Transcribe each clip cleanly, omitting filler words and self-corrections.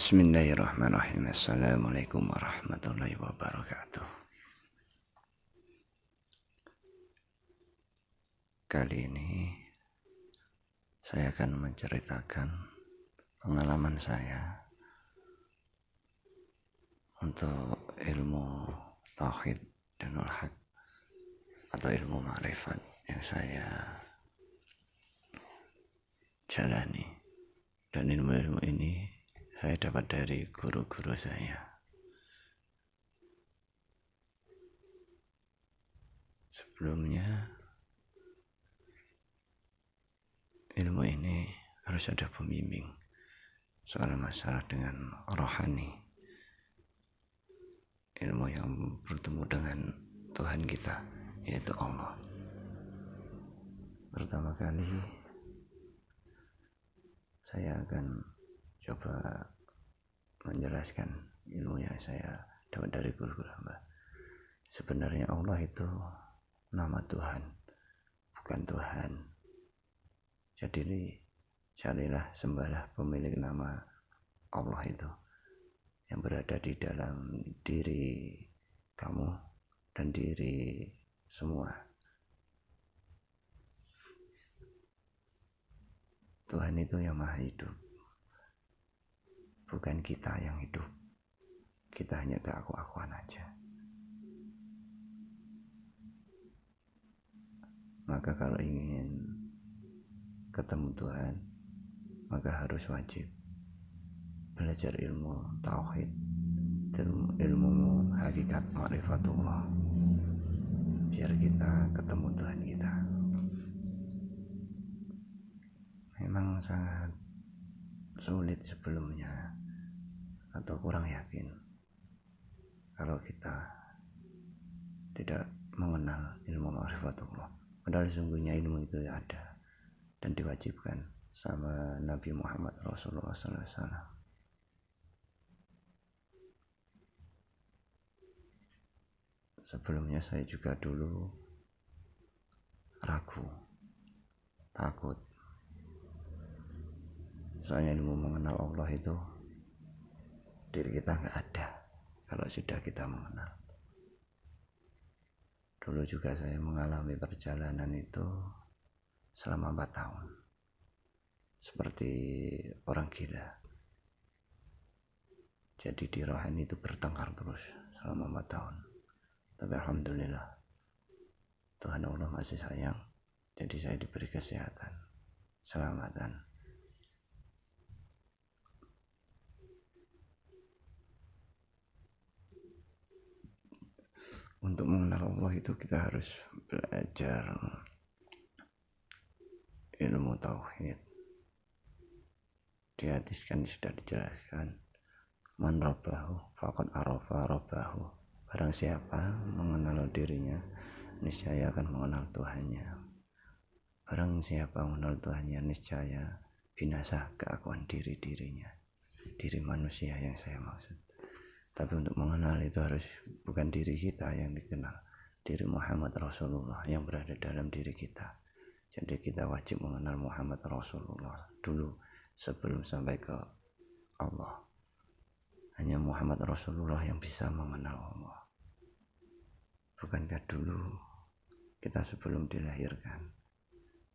Bismillahirrahmanirrahim. Assalamualaikum warahmatullahi wabarakatuh. Kali ini saya akan menceritakan pengalaman saya untuk ilmu tauhid dan al-haq atau ilmu ma'rifat yang saya jalani, dan ilmu-ilmu ini saya dapat dari guru-guru saya. Sebelumnya ilmu ini harus ada pembimbing soal masalah dengan rohani, ilmu yang bertemu dengan Tuhan kita, yaitu Allah. Pertama kali saya akan coba menjelaskan ilmu yang saya dapat dari guru-guru hamba. Sebenarnya Allah itu nama Tuhan, bukan Tuhan. Jadi carilah, sembahlah pemilik nama Allah itu yang berada di dalam diri kamu dan diri semua. Tuhan itu yang maha hidup, bukan kita yang hidup. Kita hanya keaku-akuan aja. Maka kalau ingin ketemu Tuhan, maka harus wajib belajar ilmu tauhid, ilmu hakikat ma'rifatullah, biar kita ketemu Tuhan kita. Memang sangat sulit sebelumnya, atau kurang yakin kalau kita tidak mengenal ilmu ma'rifatullah. Padahal sesungguhnya ilmu itu ada dan diwajibkan sama Nabi Muhammad Rasulullah SAW. Sebelumnya saya juga dulu ragu, takut. Soalnya ilmu mengenal Allah itu diri kita nggak ada kalau sudah kita mengenal. Dulu juga saya mengalami perjalanan itu selama 4 tahun, seperti orang gila. Jadi di rohani itu bertengkar terus selama 4 tahun. Tapi alhamdulillah Tuhan Allah masih sayang, jadi saya diberi kesehatan, keselamatan. Untuk mengenal Allah itu kita harus belajar ilmu tauhid. Di hadis kan sudah dijelaskan, man rabbahu faqad arafa rabbahu. Barang siapa mengenal dirinya, niscaya akan mengenal Tuhannya. Barang siapa mengenal Tuhannya, niscaya binasa keakuan diri-dirinya, diri manusia yang saya maksud. Tapi untuk mengenal itu harus bukan diri kita yang dikenal, diri Muhammad Rasulullah yang berada dalam diri kita. Jadi kita wajib mengenal Muhammad Rasulullah dulu sebelum sampai ke Allah. Hanya Muhammad Rasulullah yang bisa mengenal Allah. Bukankah dulu kita sebelum dilahirkan,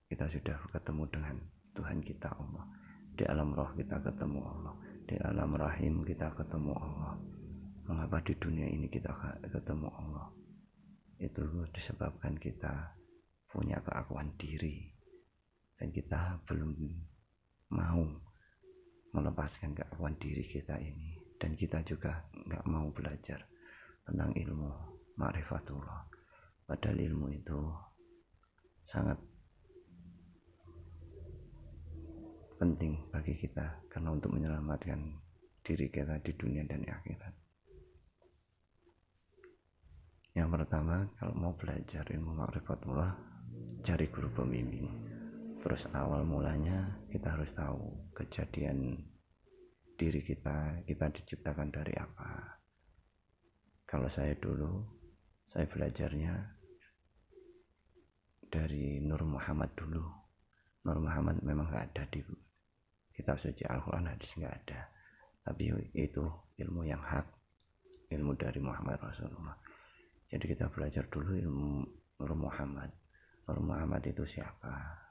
kita sudah ketemu dengan Tuhan kita Allah. Di alam roh kita ketemu Allah, di alam rahim kita ketemu Allah. Mengapa di dunia ini kita ketemu Allah? Itu disebabkan kita punya keakuan diri, dan kita belum mau melepaskan keakuan diri kita ini. Dan kita juga nggak mau belajar tentang ilmu ma'rifatullah. Padahal ilmu itu sangat penting bagi kita, karena untuk menyelamatkan diri kita di dunia dan di akhirat. Yang pertama, kalau mau belajar ilmu ma'rifatullah, cari guru pembimbing. Terus awal mulanya kita harus tahu kejadian diri kita diciptakan dari apa. Kalau saya dulu, saya belajarnya dari Nur Muhammad dulu. Nur Muhammad memang nggak ada di kitab suci Al-Quran, hadis nggak ada. tapi itu ilmu yang hak, ilmu dari Muhammad Rasulullah. Jadi kita belajar dulu ilmu Nur Muhammad. Nur Muhammad itu siapa?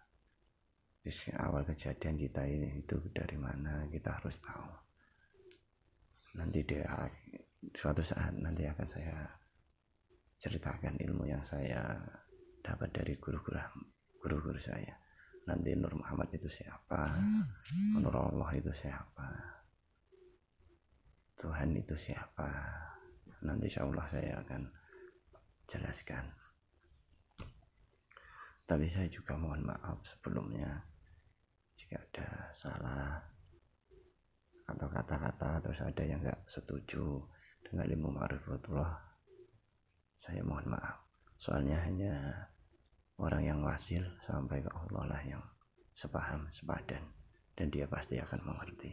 Di awal kejadian kita ini itu dari mana, kita harus tahu. Nanti suatu saat nanti akan saya ceritakan ilmu yang saya dapat dari guru-guru saya. Nanti Nur Muhammad itu siapa, Nur Allah itu siapa, Tuhan itu siapa, nanti insya Allah saya akan jelaskan. Tapi saya juga mohon maaf sebelumnya jika ada salah atau kata-kata terus ada yang gak setuju dengan ilmu ma'rifatullah, saya mohon maaf. Soalnya hanya orang yang wasil sampai ke Allah lah yang sepaham, sepadan, dan dia pasti akan mengerti.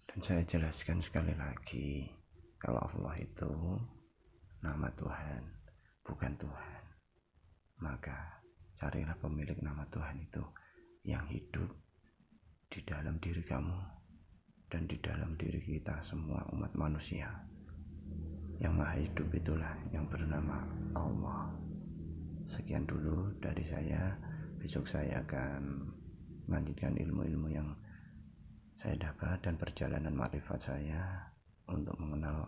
Dan saya jelaskan sekali lagi, kalau Allah itu nama Tuhan, bukan Tuhan. Maka carilah pemilik nama Tuhan itu yang hidup di dalam diri kamu dan di dalam diri kita semua umat manusia. Yang maha hidup itulah yang bernama Allah. Sekian dulu dari saya. Besok saya akan melanjutkan ilmu-ilmu yang saya dapat dan perjalanan makrifat saya untuk mengenal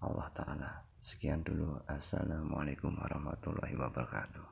Allah Ta'ala. Sekian dulu. Assalamualaikum warahmatullahi wabarakatuh.